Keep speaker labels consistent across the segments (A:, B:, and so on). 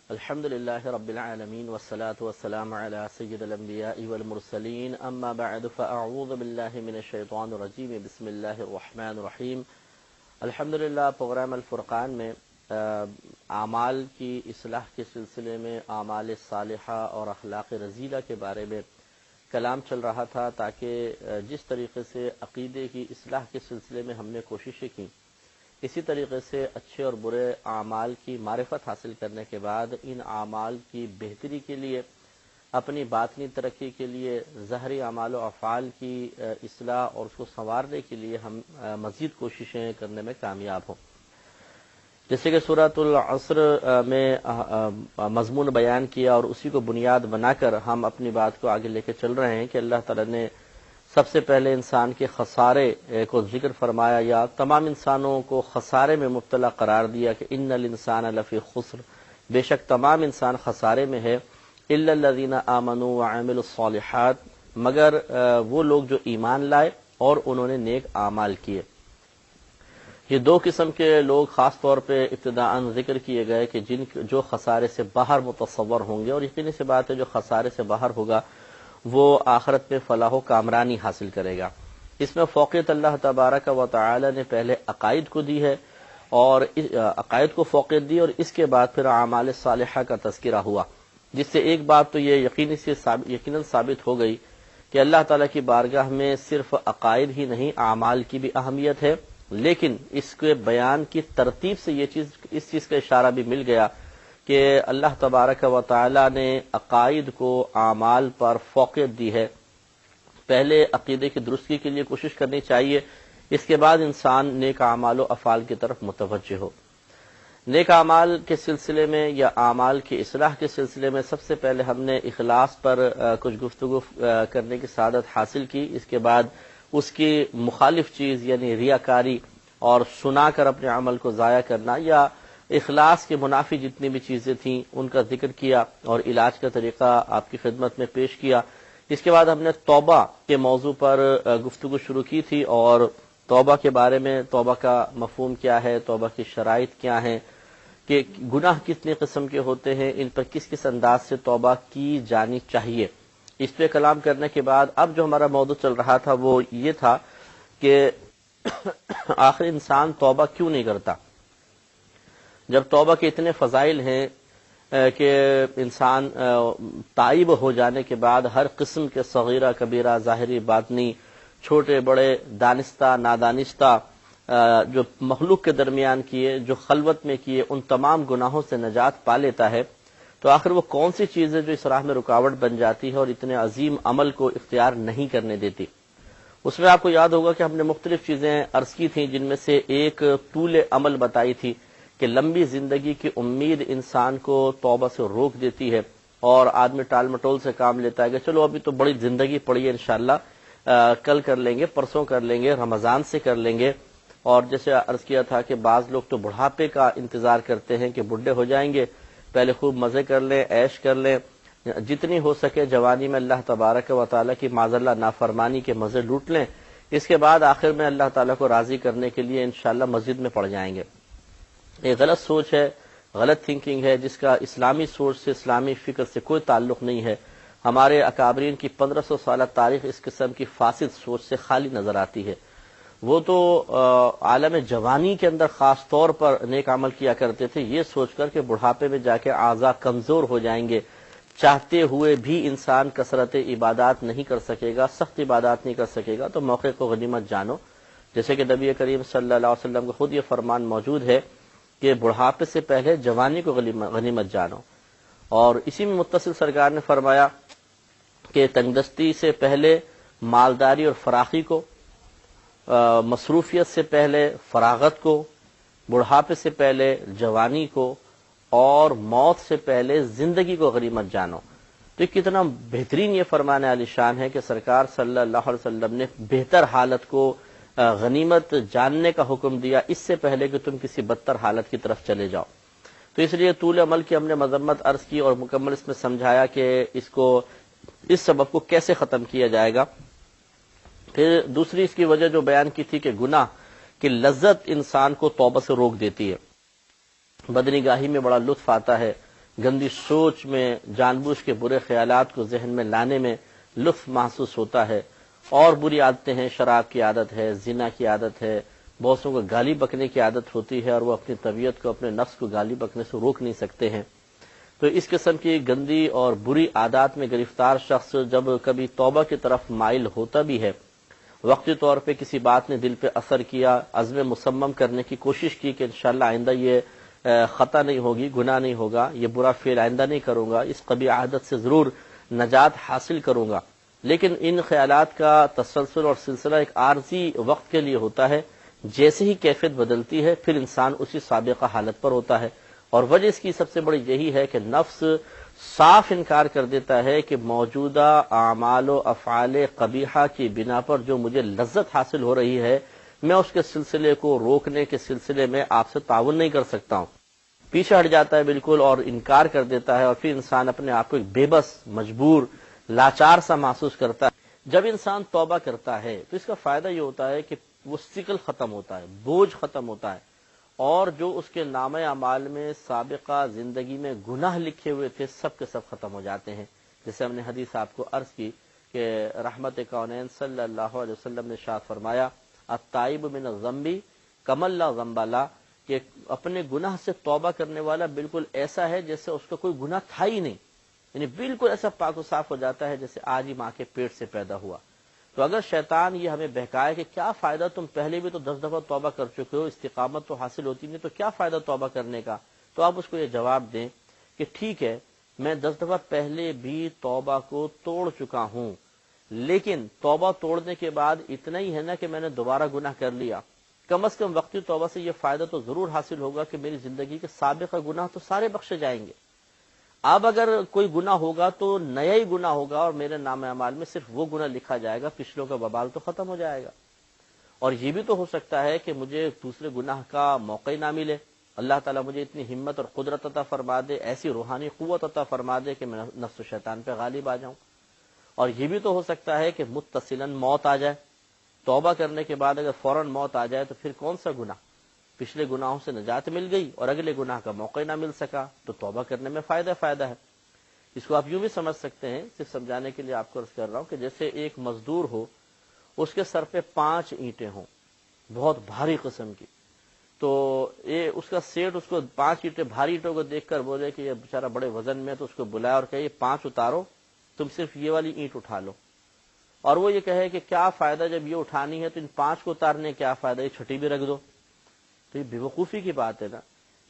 A: الحمد لله رب العالمين والصلاة والسلام على سيد الأنبياء والمرسلين أما بعد فأعوذ بالله من الشيطان الرجيم بسم الله الرحمن الرحيم الحمدللہ پروگرام الفرقان میں اعمال کی اصلاح کے سلسلے میں اعمال صالحہ اور اخلاق رذیلہ کے بارے میں کلام چل رہا تھا تاکہ جس طریقے سے عقیدے کی اصلاح کے سلسلے میں ہم نے کوششیں کی، اسی طریقے سے اچھے اور برے اعمال کی معرفت حاصل کرنے کے بعد ان اعمال کی بہتری کے لیے، اپنی باطنی ترقی کے لیے، ظاہری اعمال و افعال کی اصلاح اور اس کو سنوارنے کے لیے ہم مزید کوششیں کرنے میں کامیاب ہوں۔ جیسے کہ سورۃ العصر میں مضمون بیان کیا اور اسی کو بنیاد بنا کر ہم اپنی بات کو آگے لے کے چل رہے ہیں کہ اللہ تعالیٰ نے سب سے پہلے انسان کے خسارے کو ذکر فرمایا، یا تمام انسانوں کو خسارے میں مبتلا قرار دیا کہ ان الانسان لفی خسر، بے شک تمام انسان خسارے میں ہے، الا الذین آمنوا وعملوا الصالحات، مگر وہ لوگ جو ایمان لائے اور انہوں نے نیک اعمال کیے۔ یہ دو قسم کے لوگ خاص طور پہ ابتداءً ذکر کیے گئے کہ جو خسارے سے باہر متصور ہوں گے، اور یقینی سی بات ہے جو خسارے سے باہر ہوگا وہ آخرت میں فلاح و کامرانی حاصل کرے گا۔ اس میں فوقیت اللہ تبارک و تعالی نے پہلے عقائد کو دی ہے، اور عقائد کو فوقیت دی، اور اس کے بعد پھر اعمال صالحہ کا تذکرہ ہوا، جس سے ایک بات تو یہ یقیناً ثابت ہو گئی کہ اللہ تعالیٰ کی بارگاہ میں صرف عقائد ہی نہیں، اعمال کی بھی اہمیت ہے، لیکن اس کے بیان کی ترتیب سے اس چیز کا اشارہ بھی مل گیا کہ اللہ تبارک و تعالی نے عقائد کو اعمال پر فوقیت دی ہے۔ پہلے عقیدے کی درستگی کے لیے کوشش کرنی چاہیے، اس کے بعد انسان نیک اعمال و افعال کی طرف متوجہ ہو۔ نیک اعمال کے سلسلے میں یا اعمال کی اصلاح کے سلسلے میں سب سے پہلے ہم نے اخلاص پر کچھ گفتگو کرنے کی سعادت حاصل کی، اس کے بعد اس کی مخالف چیز یعنی ریاکاری اور سنا کر اپنے عمل کو ضائع کرنا یا اخلاص کے منافی جتنی بھی چیزیں تھیں ان کا ذکر کیا اور علاج کا طریقہ آپ کی خدمت میں پیش کیا۔ اس کے بعد ہم نے توبہ کے موضوع پر گفتگو شروع کی تھی، اور توبہ کے بارے میں توبہ کا مفہوم کیا ہے، توبہ کی شرائط کیا ہیں، کہ گناہ کتنے قسم کے ہوتے ہیں، ان پر کس کس انداز سے توبہ کی جانی چاہیے۔ اس پہ کلام کرنے کے بعد اب جو ہمارا موضوع چل رہا تھا وہ یہ تھا کہ آخر انسان توبہ کیوں نہیں کرتا، جب توبہ کے اتنے فضائل ہیں کہ انسان تائب ہو جانے کے بعد ہر قسم کے صغیرہ کبیرہ، ظاہری باطنی، چھوٹے بڑے، دانستہ نادانستہ، جو مخلوق کے درمیان کیے، جو خلوت میں کیے، ان تمام گناہوں سے نجات پا لیتا ہے، تو آخر وہ کون سی چیز ہے جو اس راہ میں رکاوٹ بن جاتی ہے اور اتنے عظیم عمل کو اختیار نہیں کرنے دیتی۔ اس میں آپ کو یاد ہوگا کہ ہم نے مختلف چیزیں عرض کی تھیں، جن میں سے ایک طول عمل بتائی تھی کہ لمبی زندگی کی امید انسان کو توبہ سے روک دیتی ہے، اور آدمی ٹال مٹول سے کام لیتا ہے کہ چلو ابھی تو بڑی زندگی پڑی ہے، انشاءاللہ کل کر لیں گے، پرسوں کر لیں گے، رمضان سے کر لیں گے۔ اور جیسے عرض کیا تھا کہ بعض لوگ تو بڑھاپے کا انتظار کرتے ہیں کہ بڈھے ہو جائیں گے، پہلے خوب مزے کر لیں، عیش کر لیں، جتنی ہو سکے جوانی میں اللہ تبارک و تعالیٰ کی معاذ اللہ نافرمانی کے مزے لوٹ لیں، اس کے بعد آخر میں اللہ تعالیٰ کو راضی کرنے کے لیے انشاءاللہ مسجد میں پڑ جائیں گے۔ یہ غلط سوچ ہے، غلط تھنکنگ ہے، جس کا اسلامی سوچ سے، اسلامی فکر سے کوئی تعلق نہیں ہے۔ ہمارے اکابرین کی 1500 سالہ تاریخ اس قسم کی فاسد سوچ سے خالی نظر آتی ہے۔ وہ تو عالم جوانی کے اندر خاص طور پر نیک عمل کیا کرتے تھے، یہ سوچ کر کہ بڑھاپے میں جا کے اعضاء کمزور ہو جائیں گے، چاہتے ہوئے بھی انسان کثرت عبادات نہیں کر سکے گا، سخت عبادات نہیں کر سکے گا، تو موقع کو غنیمت جانو۔ جیسے کہ نبی کریم صلی اللہ علیہ وسلم کا خود یہ فرمان موجود ہے کہ بڑھاپے سے پہلے جوانی کو غنیمت جانو، اور اسی میں متصل سرکار نے فرمایا کہ تنگدستی سے پہلے مالداری اور فراخی کو، مصروفیت سے پہلے فراغت کو، بڑھاپے سے پہلے جوانی کو، اور موت سے پہلے زندگی کو غنیمت جانو۔ تو کتنا بہترین یہ فرمان عالی شان ہے کہ سرکار صلی اللہ علیہ وسلم نے بہتر حالت کو غنیمت جاننے کا حکم دیا، اس سے پہلے کہ تم کسی بدتر حالت کی طرف چلے جاؤ۔ تو اس لیے طول عمل کی ہم نے مذمت عرض کی اور مکمل اس میں سمجھایا کہ اس سبب کو کیسے ختم کیا جائے گا۔ پھر دوسری اس کی وجہ جو بیان کی تھی کہ گناہ کی لذت انسان کو توبہ سے روک دیتی ہے۔ بدنگاہی میں بڑا لطف آتا ہے، گندی سوچ میں جان بوجھ کے برے خیالات کو ذہن میں لانے میں لطف محسوس ہوتا ہے، اور بری عادتیں ہیں، شراب کی عادت ہے، زنا کی عادت ہے، بہت کو گالی بکنے کی عادت ہوتی ہے اور وہ اپنی طبیعت کو، اپنے نفس کو گالی بکنے سے روک نہیں سکتے ہیں۔ تو اس قسم کی گندی اور بری عادات میں گرفتار شخص جب کبھی توبہ کی طرف مائل ہوتا بھی ہے، وقتی طور پہ کسی بات نے دل پہ اثر کیا، عزم مصمم کرنے کی کوشش کی کہ انشاءاللہ آئندہ یہ خطا نہیں ہوگی، گناہ نہیں ہوگا، یہ برا فعل آئندہ نہیں کروں گا، اس قبیح عادت سے ضرور نجات حاصل کروں گا، لیکن ان خیالات کا تسلسل اور سلسلہ ایک عارضی وقت کے لیے ہوتا ہے۔ جیسے ہی کیفیت بدلتی ہے پھر انسان اسی سابقہ حالت پر ہوتا ہے، اور وجہ اس کی سب سے بڑی یہی ہے کہ نفس صاف انکار کر دیتا ہے کہ موجودہ اعمال و افعال قبیحہ کی بنا پر جو مجھے لذت حاصل ہو رہی ہے، میں اس کے سلسلے کو روکنے کے سلسلے میں آپ سے تعاون نہیں کر سکتا ہوں، پیچھے ہٹ جاتا ہے بالکل اور انکار کر دیتا ہے، اور پھر انسان اپنے آپ کو ایک بے بس، مجبور، لاچار سا محسوس کرتا ہے۔ جب انسان توبہ کرتا ہے تو اس کا فائدہ یہ ہوتا ہے کہ وہ ثقل ختم ہوتا ہے، بوجھ ختم ہوتا ہے، اور جو اس کے نامہ اعمال میں سابقہ زندگی میں گناہ لکھے ہوئے تھے سب کے سب ختم ہو جاتے ہیں۔ جیسے ہم نے حدیث آپ کو عرض کی کہ رحمت کونین صلی اللہ علیہ وسلم نے ارشاد فرمایا، التائب من الذنب کمن لا ذنب لہ، کہ اپنے گناہ سے توبہ کرنے والا بالکل ایسا ہے جیسے اس کا کوئی گناہ تھا ہی نہیں، یعنی بالکل ایسا پاک و صاف ہو جاتا ہے جیسے آج ہی ماں کے پیٹ سے پیدا ہوا۔ تو اگر شیطان یہ ہمیں بہکائے کہ کیا فائدہ، تم پہلے بھی تو 10 دفعہ توبہ کر چکے ہو، استقامت تو حاصل ہوتی نہیں، تو کیا فائدہ توبہ کرنے کا، تو آپ اس کو یہ جواب دیں کہ ٹھیک ہے، میں 10 دفعہ پہلے بھی توبہ کو توڑ چکا ہوں، لیکن توبہ توڑنے کے بعد اتنا ہی ہے نا کہ میں نے دوبارہ گناہ کر لیا، کم از کم وقتی توبہ سے یہ فائدہ تو ضرور حاصل ہوگا کہ میری زندگی کے سابقہ گناہ تو سارے بخشے جائیں گے۔ اب اگر کوئی گناہ ہوگا تو نیا ہی گناہ ہوگا، اور میرے نام اعمال میں صرف وہ گناہ لکھا جائے گا، پچھلوں کا وبال تو ختم ہو جائے گا۔ اور یہ بھی تو ہو سکتا ہے کہ مجھے دوسرے گناہ کا موقع ہی نہ ملے، اللہ تعالیٰ مجھے اتنی ہمت اور قدرت عطا فرما دے، ایسی روحانی قوت عطا فرما دے کہ میں نفس و شیطان پہ غالب آ جاؤں۔ اور یہ بھی تو ہو سکتا ہے کہ متصلاً موت آ جائے، توبہ کرنے کے بعد اگر فوراً موت آ جائے تو پھر کون سا گناہ، پچھلے گناہوں سے نجات مل گئی اور اگلے گناہ کا موقع نہ مل سکا، تو توبہ کرنے میں فائدہ ہے۔ اس کو آپ یوں بھی سمجھ سکتے ہیں، صرف سمجھانے کے لیے آپ کو عرض کر رہا ہوں کہ جیسے ایک مزدور ہو، اس کے سر پہ 5 اینٹیں ہوں بہت بھاری قسم کی، تو یہ اس کا سیٹ اس کو 5 اینٹیں بھاری اینٹوں کو دیکھ کر بولے کہ یہ بیچارہ بڑے وزن میں، تو اس کو بلایا اور کہے یہ 5 اتارو، تم صرف یہ والی اینٹ اٹھا لو، اور وہ یہ کہے کہ کیا فائدہ، جب یہ اٹھانی ہے تو ان 5 کو اتارنے کیا فائدہ، یہ چھٹی بھی رکھ دو۔ تو یہ بیوقوفی کی بات ہے نا،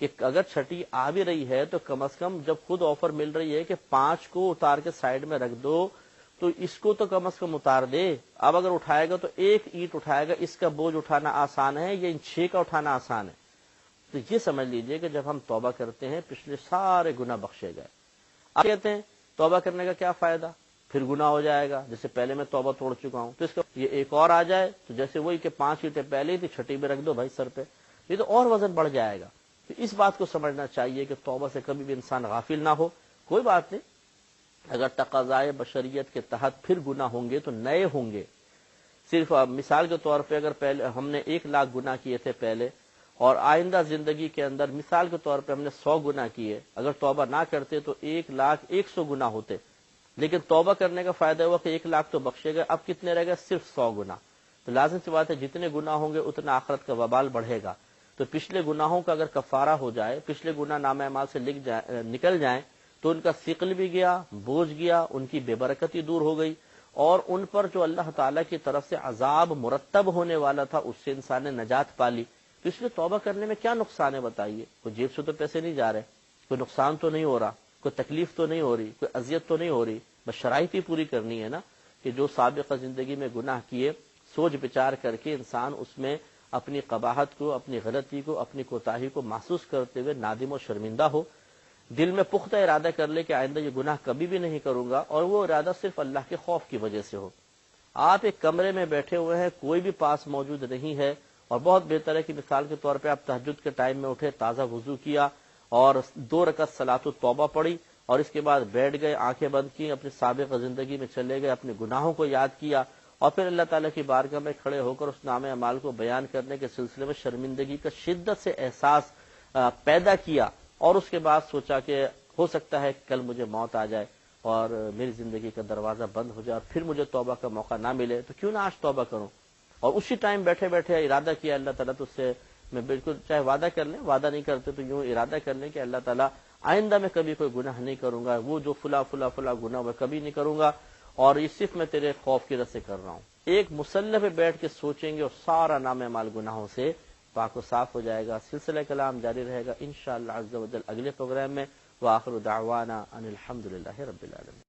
A: کہ اگر چھٹی آ بھی رہی ہے تو کم از کم جب خود آفر مل رہی ہے کہ 5 کو اتار کے سائڈ میں رکھ دو، تو اس کو تو کم از کم اتار دے۔ اب اگر اٹھائے گا تو ایک اینٹ اٹھائے گا، اس کا بوجھ اٹھانا آسان ہے یا ان 6 کا اٹھانا آسان ہے؟ تو یہ سمجھ لیجئے کہ جب ہم توبہ کرتے ہیں پچھلے سارے گناہ بخشے گئے۔ آپ کہتے ہیں توبہ کرنے کا کیا فائدہ، پھر گناہ ہو جائے گا، جیسے پہلے میں توبہ توڑ چکا ہوں، تو اس کا یہ ایک اور آ جائے تو جیسے وہی کہ 5 اینٹیں پہلے ہی تھی، چھٹی بھی رکھ دو بھائی سر پہ، یہ تو اور وزن بڑھ جائے گا۔ تو اس بات کو سمجھنا چاہیے کہ توبہ سے کبھی بھی انسان غافل نہ ہو۔ کوئی بات نہیں، اگر تقاضائے بشریت کے تحت پھر گناہ ہوں گے تو نئے ہوں گے۔ صرف مثال کے طور پہ اگر پہلے ہم نے 1 لاکھ گناہ کیے تھے پہلے، اور آئندہ زندگی کے اندر مثال کے طور پہ ہم نے 100 گناہ کیے، اگر توبہ نہ کرتے تو 1,01,100 گناہ ہوتے، لیکن توبہ کرنے کا فائدہ ہوا کہ 1 لاکھ تو بخشے گئے، اب کتنے رہ گئے؟ صرف 100 گناہ۔ تو لازم سی بات ہے جتنے گناہ ہوں گے اتنا آخرت کا وبال بڑھے گا۔ تو پچھلے گناہوں کا اگر کفارہ ہو جائے، پچھلے گناہ نامہ اعمال سے نکل جائیں، تو ان کا ثقل بھی گیا، بوجھ گیا، ان کی بے برکتی دور ہو گئی، اور ان پر جو اللہ تعالیٰ کی طرف سے عذاب مرتب ہونے والا تھا اس سے انسان نے نجات پا لی۔ تو اس لیے توبہ کرنے میں کیا نقصان ہے بتائیے؟ کوئی جیب سے تو پیسے نہیں جا رہے، کوئی نقصان تو نہیں ہو رہا، کوئی تکلیف تو نہیں ہو رہی، کوئی اذیت تو نہیں ہو رہی، بس شرائط ہی پوری کرنی ہے نا، کہ جو سابقہ زندگی میں گناہ کیے سوچ بچار کر کے انسان اس میں اپنی قباحت کو، اپنی غلطی کو، اپنی کوتاہی کو محسوس کرتے ہوئے نادم و شرمندہ ہو، دل میں پختہ ارادہ کر لے کہ آئندہ یہ گناہ کبھی بھی نہیں کروں گا، اور وہ ارادہ صرف اللہ کے خوف کی وجہ سے ہو۔ آپ ایک کمرے میں بیٹھے ہوئے ہیں، کوئی بھی پاس موجود نہیں ہے، اور بہت بہتر ہے کہ مثال کے طور پہ آپ تہجد کے ٹائم میں اٹھے، تازہ وضو کیا اور 2 رکعت صلاۃ التوبہ پڑھی، اور اس کے بعد بیٹھ گئے، آنکھیں بند کی، اپنی سابقہ زندگی میں چلے گئے، اپنے گناہوں کو یاد کیا، اور پھر اللہ تعالیٰ کی بارگاہ میں کھڑے ہو کر اس نام اعمال کو بیان کرنے کے سلسلے میں شرمندگی کا شدت سے احساس پیدا کیا، اور اس کے بعد سوچا کہ ہو سکتا ہے کل مجھے موت آ جائے اور میری زندگی کا دروازہ بند ہو جائے اور پھر مجھے توبہ کا موقع نہ ملے، تو کیوں نہ آج توبہ کروں، اور اسی ٹائم بیٹھے بیٹھے ارادہ کیا اللہ تعالیٰ تو اس سے میں بالکل، چاہے وعدہ کر لیں، وعدہ نہیں کرتے تو یوں ارادہ کر لیں کہ اللہ تعالیٰ آئندہ میں کبھی کوئی گناہ نہیں کروں گا، وہ جو فلاں فلاں فلاں گناہ میں کبھی نہیں کروں گا، اور یہ صرف میں تیرے خوف کی وجہ سے کر رہا ہوں۔ ایک مصلی پہ بیٹھ کے سوچیں گے اور سارا نام اعمال گناہوں سے پاک و صاف ہو جائے گا۔ سلسلہ کلام جاری رہے گا انشاءاللہ عز و جل اگلے پروگرام میں۔ وآخر دعوانا ان الحمدللہ رب العالمین۔